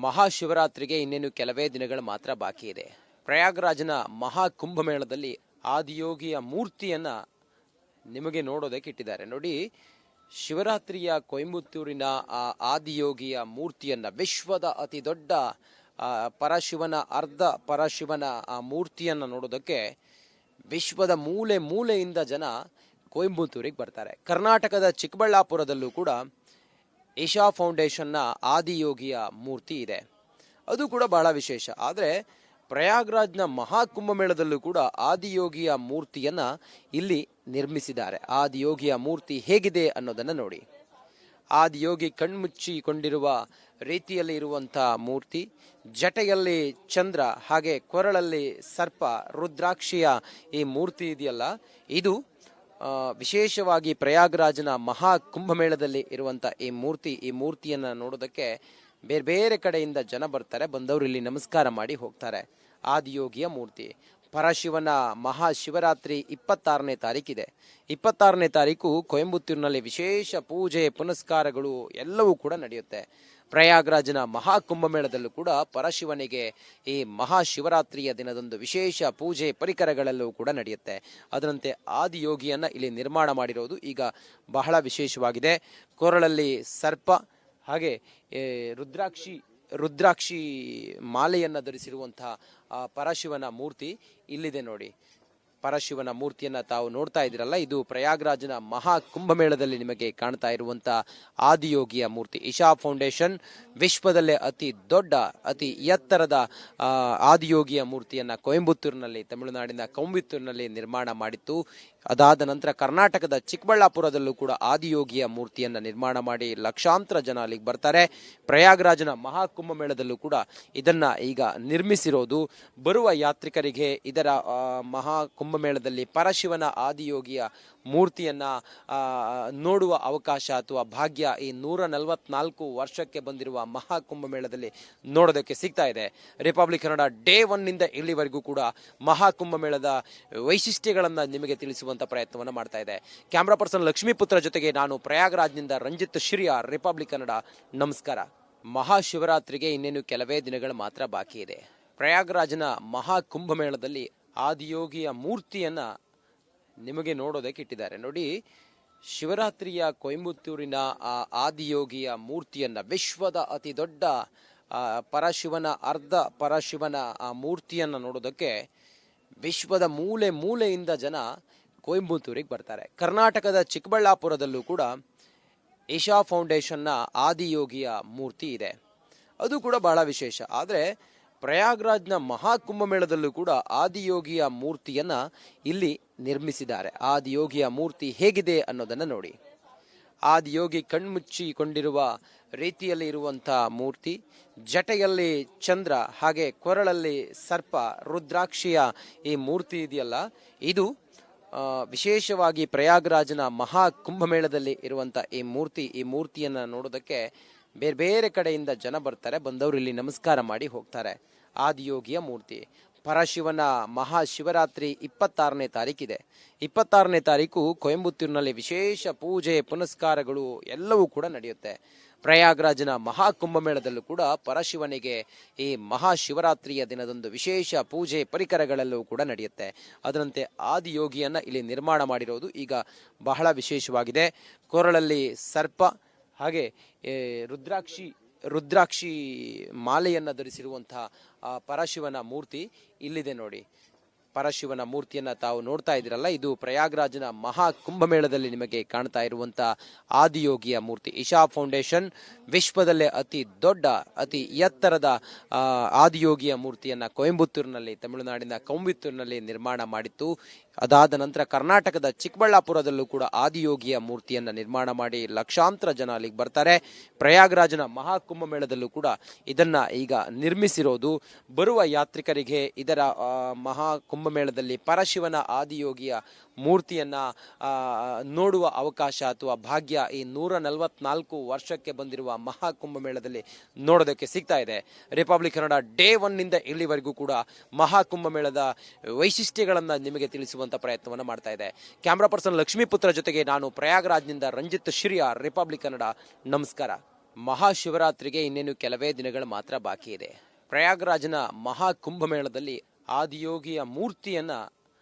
ಮಹಾಶಿವರಾತ್ರಿಗೆ ಇನ್ನೇನು ಕೆಲವೇ ದಿನಗಳು ಮಾತ್ರ ಬಾಕಿ ಇದೆ. ಪ್ರಯಾಗ್ರಾಜ್ನ ಮಹಾ ಕುಂಭಮೇಳದಲ್ಲಿ ಆದಿಯೋಗಿಯ ಮೂರ್ತಿಯನ್ನ ನಿಮಗೆ ನೋಡೋದಕ್ಕೆ ಇಟ್ಟಿದ್ದಾರೆ. ನೋಡಿ, ಶಿವರಾತ್ರಿಯ ಕೊಯಂಬತ್ತೂರಿನ ಆ ಆದಿಯೋಗಿಯ ಮೂರ್ತಿಯನ್ನ, ವಿಶ್ವದ ಅತಿ ದೊಡ್ಡ ಪರಶಿವನ ಅರ್ಧ ಪರಶಿವನ ಆ ಮೂರ್ತಿಯನ್ನ ನೋಡೋದಕ್ಕೆ ವಿಶ್ವದ ಮೂಲೆ ಮೂಲೆಯಿಂದ ಜನ ಕೊಯಂಬತ್ತೂರಿಗೆ ಬರ್ತಾರೆ. ಕರ್ನಾಟಕದ ಚಿಕ್ಕಬಳ್ಳಾಪುರದಲ್ಲೂ ಕೂಡ ಈಶಾ ಫೌಂಡೇಶನ್ನ ಆದಿಯೋಗಿಯ ಮೂರ್ತಿ ಇದೆ. ಅದು ಕೂಡ ಬಹಳ ವಿಶೇಷ. ಆದರೆ ಪ್ರಯಾಗ್ರಾಜ್ನ ಮಹಾಕುಂಭಮೇಳದಲ್ಲೂ ಕೂಡ ಆದಿಯೋಗಿಯ ಮೂರ್ತಿಯನ್ನ ಇಲ್ಲಿ ನಿರ್ಮಿಸಿದ್ದಾರೆ. ಆದಿಯೋಗಿಯ ಮೂರ್ತಿ ಹೇಗಿದೆ ಅನ್ನೋದನ್ನ ನೋಡಿ. ಆದಿಯೋಗಿ ಕಣ್ಮುಚ್ಚಿಕೊಂಡಿರುವ ರೀತಿಯಲ್ಲಿ ಇರುವಂತಹ ಮೂರ್ತಿ, ಜಟೆಯಲ್ಲಿ ಚಂದ್ರ, ಹಾಗೆ ಕೊರಳಲ್ಲಿ ಸರ್ಪ, ರುದ್ರಾಕ್ಷಿಯ ಈ ಮೂರ್ತಿ ಇದೆಯಲ್ಲ, ಇದು ವಿಶೇಷವಾಗಿ ಪ್ರಯಾಗ್ರಾಜ್ನ ಮಹಾ ಕುಂಭಮೇಳದಲ್ಲಿ ಇರುವಂತ ಈ ಮೂರ್ತಿಯನ್ನ ನೋಡೋದಕ್ಕೆ ಬೇರೆ ಬೇರೆ ಕಡೆಯಿಂದ ಜನ ಬರ್ತಾರೆ. ಬಂದವರು ಇಲ್ಲಿ ನಮಸ್ಕಾರ ಮಾಡಿ ಹೋಗ್ತಾರೆ. ಆದಿಯೋಗಿಯ ಮೂರ್ತಿ, ಪರಶಿವನ ಮಹಾಶಿವರಾತ್ರಿ 26ನೇ ತಾರೀಕಿದೆ. 26ನೇ ತಾರೀಕು ಕೊಯಂಬತ್ತೂರಿನಲ್ಲಿ ವಿಶೇಷ ಪೂಜೆ ಪುನಸ್ಕಾರಗಳು ಎಲ್ಲವೂ ಕೂಡ ನಡೆಯುತ್ತೆ. ಪ್ರಯಾಗ್ರಾಜ್ನ ಮಹಾಕುಂಭಮೇಳದಲ್ಲೂ ಕೂಡ ಪರಶಿವನಿಗೆ ಈ ಮಹಾಶಿವರಾತ್ರಿಯ ದಿನದಂದು ವಿಶೇಷ ಪೂಜೆ ಪರಿಕರಗಳೆಲ್ಲವೂ ಕೂಡ ನಡೆಯುತ್ತೆ. ಅದರಂತೆ ಆದಿಯೋಗಿಯನ್ನ ಇಲ್ಲಿ ನಿರ್ಮಾಣ ಮಾಡಿರೋದು ಈಗ ಬಹಳ ವಿಶೇಷವಾಗಿದೆ. ಕೊರಳಲ್ಲಿ ಸರ್ಪ, ಹಾಗೆ ರುದ್ರಾಕ್ಷಿ ಮಾಲೆಯನ್ನ ಧರಿಸಿರುವಂತಹ ಪರಶಿವನ ಮೂರ್ತಿ ಇಲ್ಲಿದೆ ನೋಡಿ. ಪರಶಿವನ ಮೂರ್ತಿಯನ್ನ ತಾವು ನೋಡ್ತಾ ಇದ್ದೀರಲ್ಲ, ಇದು ಪ್ರಯಾಗ್ರಾಜ್ನ ಮಹಾ ಕುಂಭಮೇಳದಲ್ಲಿ ನಿಮಗೆ ಕಾಣ್ತಾ ಇರುವಂತ ಆದಿಯೋಗಿಯ ಮೂರ್ತಿ. ಈಶಾ ಫೌಂಡೇಶನ್ ವಿಶ್ವದಲ್ಲೇ ಅತಿ ದೊಡ್ಡ, ಅತಿ ಎತ್ತರದ ಆದಿಯೋಗಿಯ ಮೂರ್ತಿಯನ್ನ ಕೊಯಂಬತ್ತೂರಿನಲ್ಲಿ, ತಮಿಳುನಾಡಿನ ಕೊಯಂಬತ್ತೂರಿನಲ್ಲಿ ನಿರ್ಮಾಣ ಮಾಡಿತ್ತು. ಅದಾದ ನಂತರ ಕರ್ನಾಟಕದ ಚಿಕ್ಕಬಳ್ಳಾಪುರದಲ್ಲೂ ಕೂಡ ಆದಿಯೋಗಿಯ ಮೂರ್ತಿಯನ್ನ ನಿರ್ಮಾಣ ಮಾಡಿ ಲಕ್ಷಾಂತರ ಜನ ಅಲ್ಲಿಗೆ ಬರ್ತಾರೆ. ಪ್ರಯಾಗ್ರಾಜ್ನ ಮಹಾ ಕುಂಭಮೇಳದಲ್ಲೂ ಕೂಡ ಇದನ್ನ ಈಗ ನಿರ್ಮಿಸಿರೋದು. ಬರುವ ಯಾತ್ರಿಕರಿಗೆ ಇದರ ಮಹಾ ಕುಂಭಮೇಳದಲ್ಲಿ ಪರಶಿವನ ಆದಿಯೋಗಿಯ ಮೂರ್ತಿಯನ್ನ ನೋಡುವ ಅವಕಾಶ ಅಥವಾ ಭಾಗ್ಯ ಈ 144 ವರ್ಷಕ್ಕೆ ಬಂದಿರುವ ಮಹಾ ಕುಂಭಮೇಳದಲ್ಲಿ ನೋಡೋದಕ್ಕೆ ಸಿಗ್ತಾ ಇದೆ. ರಿಪಬ್ಲಿಕ್ ಕನ್ನಡ ಡೇ 1 ಇಲ್ಲಿವರೆಗೂ ಕೂಡ ಮಹಾ ಕುಂಭಮೇಳದ ವೈಶಿಷ್ಟ್ಯಗಳನ್ನ ನಿಮಗೆ ತಿಳಿಸುವಂತ ಪ್ರಯತ್ನವನ್ನ ಮಾಡ್ತಾ ಇದೆ. ಕ್ಯಾಮ್ರಾ ಪರ್ಸನ್ ಲಕ್ಷ್ಮೀಪುತ್ರ ಜೊತೆಗೆ ನಾನು ಪ್ರಯಾಗ್ರಾಜ್ನಿಂದ ರಂಜಿತ್ ಶಿರಿಯಾ, ರಿಪಬ್ಲಿಕ್ ಕನ್ನಡ. ನಮಸ್ಕಾರ. ಮಹಾಶಿವರಾತ್ರಿಗೆ ಇನ್ನೇನು ಕೆಲವೇ ದಿನಗಳು ಮಾತ್ರ ಬಾಕಿ ಇದೆ. ಪ್ರಯಾಗ್ರಾಜ್ನ ಮಹಾ ಕುಂಭಮೇಳದಲ್ಲಿ ಆದಿಯೋಗಿಯ ಮೂರ್ತಿಯನ್ನ ನಿಮಗೆ ನೋಡೋದಕ್ಕೆ ಇಟ್ಟಿದ್ದಾರೆ. ನೋಡಿ, ಶಿವರಾತ್ರಿಯ ಕೊಯಂಬತ್ತೂರಿನ ಆ ಆದಿಯೋಗಿಯ ಮೂರ್ತಿಯನ್ನ, ವಿಶ್ವದ ಅತಿ ದೊಡ್ಡ ಪರಶಿವನ ಅರ್ಧ ಪರಶಿವನ ಆ ಮೂರ್ತಿಯನ್ನ ನೋಡೋದಕ್ಕೆ ವಿಶ್ವದ ಮೂಲೆ ಮೂಲೆಯಿಂದ ಜನ ಕೊಯಂಬತ್ತೂರಿಗೆ ಬರ್ತಾರೆ. ಕರ್ನಾಟಕದ ಚಿಕ್ಕಬಳ್ಳಾಪುರದಲ್ಲೂ ಕೂಡ ಈಶಾ ಫೌಂಡೇಶನ್ನ ಆದಿಯೋಗಿಯ ಮೂರ್ತಿ ಇದೆ. ಅದು ಕೂಡ ಬಹಳ ವಿಶೇಷ. ಆದರೆ ಪ್ರಯಾಗ್ರಾಜ್ನ ಮಹಾ ಕುಂಭಮೇಳದಲ್ಲೂ ಕೂಡ ಆದಿಯೋಗಿಯ ಮೂರ್ತಿಯನ್ನ ಇಲ್ಲಿ ನಿರ್ಮಿಸಿದ್ದಾರೆ. ಆದಿಯೋಗಿಯ ಮೂರ್ತಿ ಹೇಗಿದೆ ಅನ್ನೋದನ್ನ ನೋಡಿ. ಆದಿಯೋಗಿ ಕಣ್ಮುಚ್ಚಿಕೊಂಡಿರುವ ರೀತಿಯಲ್ಲಿ ಇರುವಂತಹ ಮೂರ್ತಿ, ಜಟೆಯಲ್ಲಿ ಚಂದ್ರ, ಹಾಗೆ ಕೊರಳಲ್ಲಿ ಸರ್ಪ, ರುದ್ರಾಕ್ಷಿಯ ಈ ಮೂರ್ತಿ ಇದೆಯಲ್ಲ, ಇದು ವಿಶೇಷವಾಗಿ ಪ್ರಯಾಗ್ರಾಜ್ನ ಮಹಾ ಕುಂಭಮೇಳದಲ್ಲಿ ಇರುವಂತ ಈ ಮೂರ್ತಿಯನ್ನ ನೋಡೋದಕ್ಕೆ ಬೇರೆ ಬೇರೆ ಕಡೆಯಿಂದ ಜನ ಬರ್ತಾರೆ. ಬಂದವರು ಇಲ್ಲಿ ನಮಸ್ಕಾರ ಮಾಡಿ ಹೋಗ್ತಾರೆ. ಆದಿಯೋಗಿಯ ಮೂರ್ತಿ, ಪರಶಿವನ ಮಹಾಶಿವರಾತ್ರಿ 26ನೇ ತಾರೀಕಿದೆ. 26ನೇ ತಾರೀಕು ಕೊಯಂಬತ್ತೂರಿನಲ್ಲಿ ವಿಶೇಷ ಪೂಜೆ ಪುನಸ್ಕಾರಗಳು ಎಲ್ಲವೂ ಕೂಡ ನಡೆಯುತ್ತೆ. ಪ್ರಯಾಗ್ರಾಜ್ನ ಮಹಾ ಕುಂಭಮೇಳದಲ್ಲೂ ಕೂಡ ಪರಶಿವನಿಗೆ ಈ ಮಹಾಶಿವರಾತ್ರಿಯ ದಿನದಂದು ವಿಶೇಷ ಪೂಜೆ ಪರಿಕರಗಳೆಲ್ಲವೂ ಕೂಡ ನಡೆಯುತ್ತೆ. ಅದರಂತೆ ಆದಿಯೋಗಿಯನ್ನ ಇಲ್ಲಿ ನಿರ್ಮಾಣ ಮಾಡಿರೋದು ಈಗ ಬಹಳ ವಿಶೇಷವಾಗಿದೆ. ಕೊರಳಲ್ಲಿ ಸರ್ಪ, ಹಾಗೆ ರುದ್ರಾಕ್ಷಿ ಮಾಲೆಯನ್ನ ಧರಿಸಿರುವಂತಹ ಪರಶಿವನ ಮೂರ್ತಿ ಇಲ್ಲಿದೆ ನೋಡಿ. ಪರಶಿವನ ಮೂರ್ತಿಯನ್ನ ತಾವು ನೋಡ್ತಾ ಇದ್ದೀರಲ್ಲ, ಇದು ಪ್ರಯಾಗ್ರಾಜ್ನ ಮಹಾ ಕುಂಭಮೇಳದಲ್ಲಿ ನಿಮಗೆ ಕಾಣ್ತಾ ಇರುವಂತ ಆದಿಯೋಗಿಯ ಮೂರ್ತಿ. ಈಶಾ ಫೌಂಡೇಶನ್ ವಿಶ್ವದಲ್ಲೇ ಅತಿ ದೊಡ್ಡ, ಅತಿ ಎತ್ತರದ ಆದಿಯೋಗಿಯ ಮೂರ್ತಿಯನ್ನ ಕೊಯಂಬತ್ತೂರಿನಲ್ಲಿ, ತಮಿಳುನಾಡಿನ ಕೊಯಂಬತ್ತೂರಿನಲ್ಲಿ ನಿರ್ಮಾಣ ಮಾಡಿತ್ತು. ಅದಾದ ನಂತರ ಕರ್ನಾಟಕದ ಚಿಕ್ಕಬಳ್ಳಾಪುರದಲ್ಲೂ ಕೂಡ ಆದಿಯೋಗಿಯ ಮೂರ್ತಿಯನ್ನ ನಿರ್ಮಾಣ ಮಾಡಿ ಲಕ್ಷಾಂತರ ಜನ ಅಲ್ಲಿಗೆ ಬರ್ತಾರೆ. ಪ್ರಯಾಗ್ರಾಜ್ನ ಮಹಾ ಕುಂಭಮೇಳದಲ್ಲೂ ಕೂಡ ಇದನ್ನ ಈಗ ನಿರ್ಮಿಸಿರೋದು. ಬರುವ ಯಾತ್ರಿಕರಿಗೆ ಇದರ ಮಹಾ ಕುಂಭಮೇಳದಲ್ಲಿ ಪರಶಿವನ ಆದಿಯೋಗಿಯ ಮೂರ್ತಿಯನ್ನ ನೋಡುವ ಅವಕಾಶ ಅಥವಾ ಭಾಗ್ಯ ಈ 144 ವರ್ಷಕ್ಕೆ ಬಂದಿರುವ ಮಹಾ ಕುಂಭಮೇಳದಲ್ಲಿ ನೋಡೋದಕ್ಕೆ ಸಿಗ್ತಾ ಇದೆ. ರಿಪಬ್ಲಿಕ್ ಕನ್ನಡ ಡೇ 1 ಇಲ್ಲಿವರೆಗೂ ಕೂಡ ಮಹಾ ಕುಂಭಮೇಳದ ವೈಶಿಷ್ಟ್ಯಗಳನ್ನ ನಿಮಗೆ ತಿಳಿಸುವಂತ ಪ್ರಯತ್ನವನ್ನ ಮಾಡ್ತಾ ಇದೆ. ಕ್ಯಾಮ್ರಾ ಪರ್ಸನ್ ಲಕ್ಷ್ಮೀಪುತ್ರ ಜೊತೆಗೆ ನಾನು ಪ್ರಯಾಗ್ರಾಜ್ನಿಂದ ರಂಜಿತ್ ಶಿರಿಯಾ, ರಿಪಬ್ಲಿಕ್ ಕನ್ನಡ. ನಮಸ್ಕಾರ. ಮಹಾಶಿವರಾತ್ರಿಗೆ ಇನ್ನೇನು ಕೆಲವೇ ದಿನಗಳು ಮಾತ್ರ ಬಾಕಿ ಇದೆ. ಪ್ರಯಾಗ್ರಾಜ್ನ ಮಹಾ ಕುಂಭಮೇಳದಲ್ಲಿ ಆದಿಯೋಗಿಯ ಮೂರ್ತಿಯನ್ನ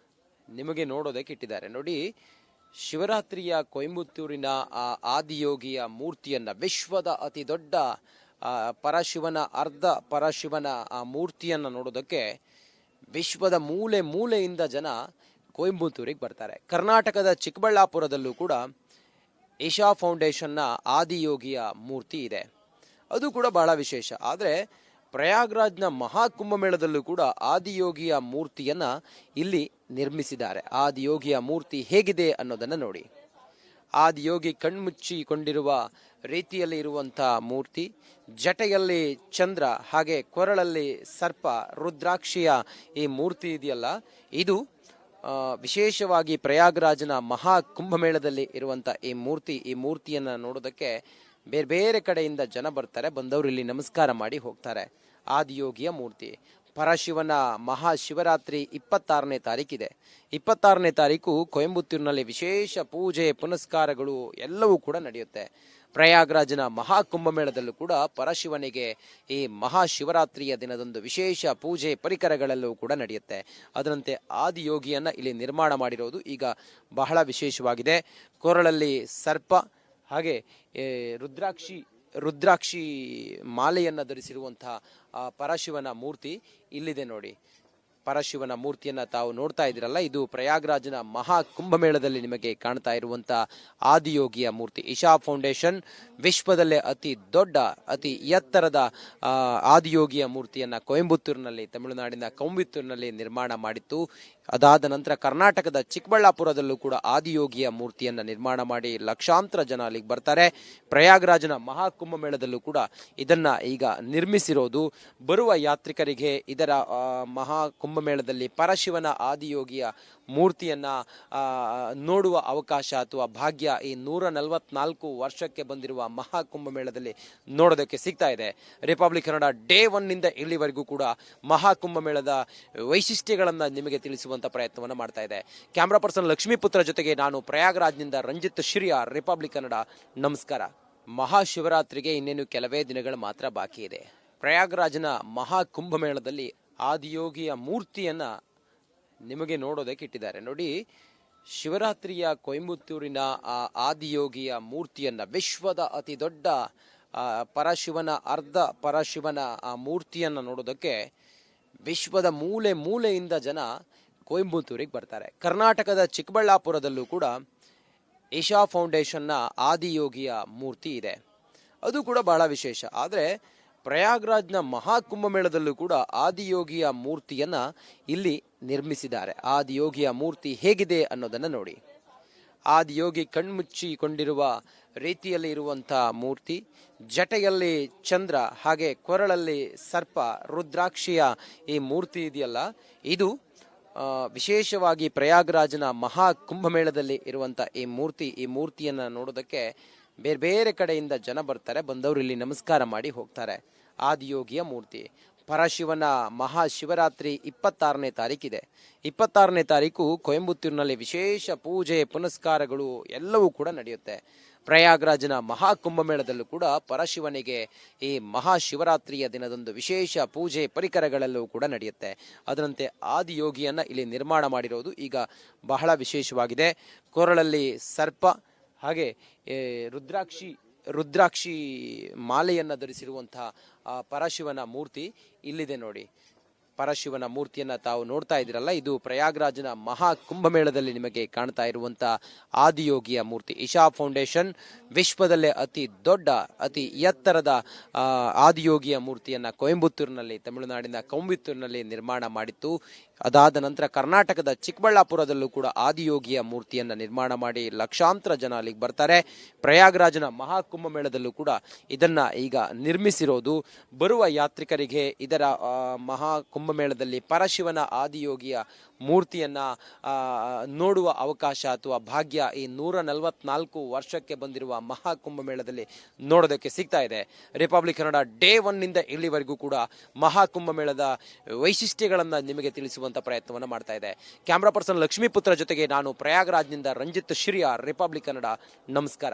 ನಿಮಗೆ ನೋಡೋದಕ್ಕೆ ಇಟ್ಟಿದ್ದಾರೆ. ನೋಡಿ, ಶಿವರಾತ್ರಿಯ ಕೊಯಂಬತ್ತೂರಿನ ಆ ಆದಿಯೋಗಿಯ ಮೂರ್ತಿಯನ್ನ, ವಿಶ್ವದ ಅತಿ ದೊಡ್ಡ ಪರಶಿವನ ಅರ್ಧ ಪರಶಿವನ ಆ ಮೂರ್ತಿಯನ್ನ ನೋಡೋದಕ್ಕೆ ವಿಶ್ವದ ಮೂಲೆ ಮೂಲೆಯಿಂದ ಜನ ಕೊಯಂಬತ್ತೂರಿಗೆ ಬರ್ತಾರೆ. ಕರ್ನಾಟಕದ ಚಿಕ್ಕಬಳ್ಳಾಪುರದಲ್ಲೂ ಕೂಡ ಈಶಾ ಫೌಂಡೇಶನ್ನ ಆದಿಯೋಗಿಯ ಮೂರ್ತಿ ಇದೆ. ಅದು ಕೂಡ ಬಹಳ ವಿಶೇಷ. ಆದರೆ ಪ್ರಯಾಗ್ರಾಜ್ನ ಮಹಾಕುಂಭಮೇಳದಲ್ಲೂ ಕೂಡ ಆದಿಯೋಗಿಯ ಮೂರ್ತಿಯನ್ನ ಇಲ್ಲಿ ನಿರ್ಮಿಸಿದ್ದಾರೆ. ಆದಿಯೋಗಿಯ ಮೂರ್ತಿ ಹೇಗಿದೆ ಅನ್ನೋದನ್ನ ನೋಡಿ. ಆದಿಯೋಗಿ ಕಣ್ಮುಚ್ಚಿಕೊಂಡಿರುವ ರೀತಿಯಲ್ಲಿ ಇರುವಂತಹ ಮೂರ್ತಿ, ಜಟೆಯಲ್ಲಿ ಚಂದ್ರ, ಹಾಗೆ ಕೊರಳಲ್ಲಿ ಸರ್ಪ, ರುದ್ರಾಕ್ಷಿಯ ಈ ಮೂರ್ತಿ ಇದೆಯಲ್ಲ, ಇದು ವಿಶೇಷವಾಗಿ ಪ್ರಯಾಗ್ರಾಜ್ನ ಮಹಾ ಕುಂಭಮೇಳದಲ್ಲಿ ಇರುವಂತ ಈ ಮೂರ್ತಿಯನ್ನ ನೋಡೋದಕ್ಕೆ ಬೇರೆ ಬೇರೆ ಕಡೆಯಿಂದ ಜನ ಬರ್ತಾರೆ. ಬಂದವರು ಇಲ್ಲಿ ನಮಸ್ಕಾರ ಮಾಡಿ ಹೋಗ್ತಾರೆ. ಆದಿಯೋಗಿಯ ಮೂರ್ತಿ, ಪರಶಿವನ ಮಹಾಶಿವರಾತ್ರಿ 26ನೇ ತಾರೀಕಿದೆ. 26ನೇ ತಾರೀಕು ಕೊಯಂಬತ್ತೂರಿನಲ್ಲಿ ವಿಶೇಷ ಪೂಜೆ ಪುನಸ್ಕಾರಗಳು ಎಲ್ಲವೂ ಕೂಡ ನಡೆಯುತ್ತೆ. ಪ್ರಯಾಗ್ರಾಜ್ನ ಮಹಾಕುಂಭಮೇಳದಲ್ಲೂ ಕೂಡ ಪರಶಿವನಿಗೆ ಈ ಮಹಾಶಿವರಾತ್ರಿಯ ದಿನದಂದು ವಿಶೇಷ ಪೂಜೆ ಪರಿಕರಗಳೆಲ್ಲವೂ ಕೂಡ ನಡೆಯುತ್ತೆ. ಅದರಂತೆ ಆದಿಯೋಗಿಯನ್ನ ಇಲ್ಲಿ ನಿರ್ಮಾಣ ಮಾಡಿರೋದು ಈಗ ಬಹಳ ವಿಶೇಷವಾಗಿದೆ. ಕೊರಳಲ್ಲಿ ಸರ್ಪ, ಹಾಗೆ ರುದ್ರಾಕ್ಷಿ ಮಾಲೆಯನ್ನ ಧರಿಸಿರುವಂತಹ ಪರಶಿವನ ಮೂರ್ತಿ ಇಲ್ಲಿದೆ ನೋಡಿ. ಪರಶಿವನ ಮೂರ್ತಿಯನ್ನ ತಾವು ನೋಡ್ತಾ ಇದ್ದೀರಲ್ಲ, ಇದು ಪ್ರಯಾಗ್ರಾಜ್ನ ಮಹಾ ಕುಂಭಮೇಳದಲ್ಲಿ ನಿಮಗೆ ಕಾಣ್ತಾ ಇರುವಂತಹ ಆದಿಯೋಗಿಯ ಮೂರ್ತಿ. ಈಶಾ ಫೌಂಡೇಶನ್ ವಿಶ್ವದಲ್ಲೇ ಅತಿ ದೊಡ್ಡ, ಅತಿ ಎತ್ತರದ ಆದಿಯೋಗಿಯ ಮೂರ್ತಿಯನ್ನ ಕೊಯಂಬತ್ತೂರಿನಲ್ಲಿ, ತಮಿಳುನಾಡಿನ ಕೊಯಂಬತ್ತೂರಿನಲ್ಲಿ ನಿರ್ಮಾಣ ಮಾಡಿತ್ತು. ಅದಾದ ನಂತರ ಕರ್ನಾಟಕದ ಚಿಕ್ಕಬಳ್ಳಾಪುರದಲ್ಲೂ ಕೂಡ ಆದಿಯೋಗಿಯ ಮೂರ್ತಿಯನ್ನ ನಿರ್ಮಾಣ ಮಾಡಿ ಲಕ್ಷಾಂತರ ಜನ ಅಲ್ಲಿಗೆ ಬರ್ತಾರೆ. ಪ್ರಯಾಗ್ರಾಜ್ನ ಮಹಾಕುಂಭಮೇಳದಲ್ಲೂ ಕೂಡ ಇದನ್ನ ಈಗ ನಿರ್ಮಿಸಿರೋದು ಬರುವ ಯಾತ್ರಿಕರಿಗೆ ಇದರ ಮಹಾ ಕುಂಭಮೇಳದಲ್ಲಿ ಪರಶಿವನ ಆದಿಯೋಗಿಯ ಮೂರ್ತಿಯನ್ನ ನೋಡುವ ಅವಕಾಶ ಅಥವಾ ಭಾಗ್ಯ ಈ 144 ವರ್ಷಕ್ಕೆ ಬಂದಿರುವ ಮಹಾ ಕುಂಭಮೇಳದಲ್ಲಿ ನೋಡೋದಕ್ಕೆ ಸಿಗ್ತಾ ಇದೆ. ರಿಪಬ್ಲಿಕ್ ಕನ್ನಡ ಡೇ 1 ನಿಂದ ಇಲ್ಲಿವರೆಗೂ ಕೂಡ ಮಹಾ ಕುಂಭಮೇಳದ ವೈಶಿಷ್ಟ್ಯಗಳನ್ನ ನಿಮಗೆ ತಿಳಿಸುವಂತ ಪ್ರಯತ್ನವನ್ನ ಮಾಡ್ತಾ ಇದೆ. ಕ್ಯಾಮ್ರಾ ಪರ್ಸನ್ ಲಕ್ಷ್ಮೀಪುತ್ರ ಜೊತೆಗೆ ನಾನು ಪ್ರಯಾಗ್ರಾಜ್ನಿಂದ ರಂಜಿತ್ ಶಿರಿಯಾ, ರಿಪಬ್ಲಿಕ್ ಕನ್ನಡ. ನಮಸ್ಕಾರ. ಮಹಾಶಿವರಾತ್ರಿಗೆ ಇನ್ನೇನು ಕೆಲವೇ ದಿನಗಳು ಮಾತ್ರ ಬಾಕಿ ಇದೆ. ಪ್ರಯಾಗ್ರಾಜ್ನ ಮಹಾ ಕುಂಭಮೇಳದಲ್ಲಿ ಆದಿಯೋಗಿಯ ಮೂರ್ತಿಯನ್ನ ನಿಮಗೆ ನೋಡೋದಕ್ಕೆ ಇಟ್ಟಿದ್ದಾರೆ. ನೋಡಿ, ಶಿವರಾತ್ರಿಯ ಕೊಯಂಬತ್ತೂರಿನ ಆ ಆದಿಯೋಗಿಯ ಮೂರ್ತಿಯನ್ನ, ವಿಶ್ವದ ಅತಿ ದೊಡ್ಡ ಪರಶಿವನ ಅರ್ಧ ಪರಶಿವನ ಆ ಮೂರ್ತಿಯನ್ನ ನೋಡೋದಕ್ಕೆ ವಿಶ್ವದ ಮೂಲೆ ಮೂಲೆಯಿಂದ ಜನ ಕೊಯಂಬತ್ತೂರಿಗೆ ಬರ್ತಾರೆ. ಕರ್ನಾಟಕದ ಚಿಕ್ಕಬಳ್ಳಾಪುರದಲ್ಲೂ ಕೂಡ ಈಶಾ ಫೌಂಡೇಶನ್ನ ಆದಿಯೋಗಿಯ ಮೂರ್ತಿ ಇದೆ. ಅದು ಕೂಡ ಬಹಳ ವಿಶೇಷ. ಆದರೆ ಪ್ರಯಾಗ್ರಾಜ್ನ ಮಹಾಕುಂಭಮೇಳದಲ್ಲೂ ಕೂಡ ಆದಿಯೋಗಿಯ ಮೂರ್ತಿಯನ್ನ ಇಲ್ಲಿ ನಿರ್ಮಿಸಿದ್ದಾರೆ. ಆದಿಯೋಗಿಯ ಮೂರ್ತಿ ಹೇಗಿದೆ ಅನ್ನೋದನ್ನ ನೋಡಿ. ಆದಿಯೋಗಿ ಕಣ್ಮುಚ್ಚಿಕೊಂಡಿರುವ ರೀತಿಯಲ್ಲಿ ಇರುವಂತಹ ಮೂರ್ತಿ, ಜಟೆಯಲ್ಲಿ ಚಂದ್ರ, ಹಾಗೆ ಕೊರಳಲ್ಲಿ ಸರ್ಪ, ರುದ್ರಾಕ್ಷಿಯ ಈ ಮೂರ್ತಿ ಇದೆಯಲ್ಲ, ಇದು ವಿಶೇಷವಾಗಿ ಪ್ರಯಾಗ್ರಾಜ್ನ ಮಹಾ ಕುಂಭಮೇಳದಲ್ಲಿ ಇರುವಂತ ಈ ಮೂರ್ತಿಯನ್ನ ನೋಡೋದಕ್ಕೆ ಬೇರೆ ಬೇರೆ ಕಡೆಯಿಂದ ಜನ ಬರ್ತಾರೆ. ಬಂದವರು ಇಲ್ಲಿ ನಮಸ್ಕಾರ ಮಾಡಿ ಹೋಗ್ತಾರೆ. ಆದಿಯೋಗಿಯ ಮೂರ್ತಿ, ಪರಶಿವನ ಮಹಾಶಿವರಾತ್ರಿ 26ನೇ ತಾರೀಕಿದೆ. 26ನೇ ತಾರೀಕು ಕೊಯಂಬತ್ತೂರಿನಲ್ಲಿ ವಿಶೇಷ ಪೂಜೆ ಪುನಸ್ಕಾರಗಳು ಎಲ್ಲವೂ ಕೂಡ ನಡೆಯುತ್ತೆ. ಪ್ರಯಾಗ್ರಾಜ್ನ ಮಹಾ ಕುಂಭಮೇಳದಲ್ಲೂ ಕೂಡ ಪರಶಿವನಿಗೆ ಈ ಮಹಾಶಿವರಾತ್ರಿಯ ದಿನದಂದು ವಿಶೇಷ ಪೂಜೆ ಪರಿಕರಗಳೆಲ್ಲವೂ ಕೂಡ ನಡೆಯುತ್ತೆ. ಅದರಂತೆ ಆದಿಯೋಗಿಯನ್ನ ಇಲ್ಲಿ ನಿರ್ಮಾಣ ಮಾಡಿರೋದು ಈಗ ಬಹಳ ವಿಶೇಷವಾಗಿದೆ. ಕೊರಳಲ್ಲಿ ಸರ್ಪ, ಹಾಗೆ ರುದ್ರಾಕ್ಷಿ ಮಾಲೆಯನ್ನ ಧರಿಸಿರುವಂತಹ ಪರಶಿವನ ಮೂರ್ತಿ ಇಲ್ಲಿದೆ ನೋಡಿ. ಪರಶಿವನ ಮೂರ್ತಿಯನ್ನ ತಾವು ನೋಡ್ತಾ ಇದ್ದೀರಲ್ಲ, ಇದು ಪ್ರಯಾಗ್ರಾಜ್ನ ಮಹಾ ಕುಂಭಮೇಳದಲ್ಲಿ ನಿಮಗೆ ಕಾಣ್ತಾ ಇರುವಂತಹ ಆದಿಯೋಗಿಯ ಮೂರ್ತಿ. ಈಶಾ ಫೌಂಡೇಶನ್ ವಿಶ್ವದಲ್ಲೇ ಅತಿ ದೊಡ್ಡ, ಅತಿ ಎತ್ತರದ ಆದಿಯೋಗಿಯ ಮೂರ್ತಿಯನ್ನ ಕೊಯಂಬತ್ತೂರಿನಲ್ಲಿ, ತಮಿಳುನಾಡಿನ ಕೊಯಂಬತ್ತೂರಿನಲ್ಲಿ ನಿರ್ಮಾಣ ಮಾಡಿತ್ತು. ಅದಾದ ನಂತರ ಕರ್ನಾಟಕದ ಚಿಕ್ಕಬಳ್ಳಾಪುರದಲ್ಲೂ ಕೂಡ ಆದಿಯೋಗಿಯ ಮೂರ್ತಿಯನ್ನ ನಿರ್ಮಾಣ ಮಾಡಿ ಲಕ್ಷಾಂತರ ಜನ ಅಲ್ಲಿಗೆ ಬರ್ತಾರೆ. ಪ್ರಯಾಗ್ರಾಜ್ನ ಮಹಾಕುಂಭಮೇಳದಲ್ಲೂ ಕೂಡ ಇದನ್ನ ಈಗ ನಿರ್ಮಿಸಿರೋದು ಬರುವ ಯಾತ್ರಿಕರಿಗೆ ಇದರ ಮಹಾ ಕುಂಭಮೇಳದಲ್ಲಿ ಪರಶಿವನ ಆದಿಯೋಗಿಯ ಮೂರ್ತಿಯನ್ನ ನೋಡುವ ಅವಕಾಶ ಅಥವಾ ಭಾಗ್ಯ ಈ 144 ವರ್ಷಕ್ಕೆ ಬಂದಿರುವ ಮಹಾ ಕುಂಭಮೇಳದಲ್ಲಿ ನೋಡೋದಕ್ಕೆ ಸಿಗ್ತಾ ಇದೆ. ರಿಪಬ್ಲಿಕ್ ಕನ್ನಡ ಡೇ 1 ನಿಂದ ಇಲ್ಲಿವರೆಗೂ ಕೂಡ ಮಹಾ ಕುಂಭಮೇಳದ ವೈಶಿಷ್ಟ್ಯಗಳನ್ನ ನಿಮಗೆ ತಿಳಿಸುವಂತ ಪ್ರಯತ್ನವನ್ನ ಮಾಡ್ತಾ ಇದೆ. ಕ್ಯಾಮ್ರಾ ಪರ್ಸನ್ ಲಕ್ಷ್ಮೀಪುತ್ರ ಜೊತೆಗೆ ನಾನು ಪ್ರಯಾಗ್ರಾಜ್ನಿಂದ ರಂಜಿತ್ ಶಿರಿಯಾ, ರಿಪಬ್ಲಿಕ್ ಕನ್ನಡ. ನಮಸ್ಕಾರ.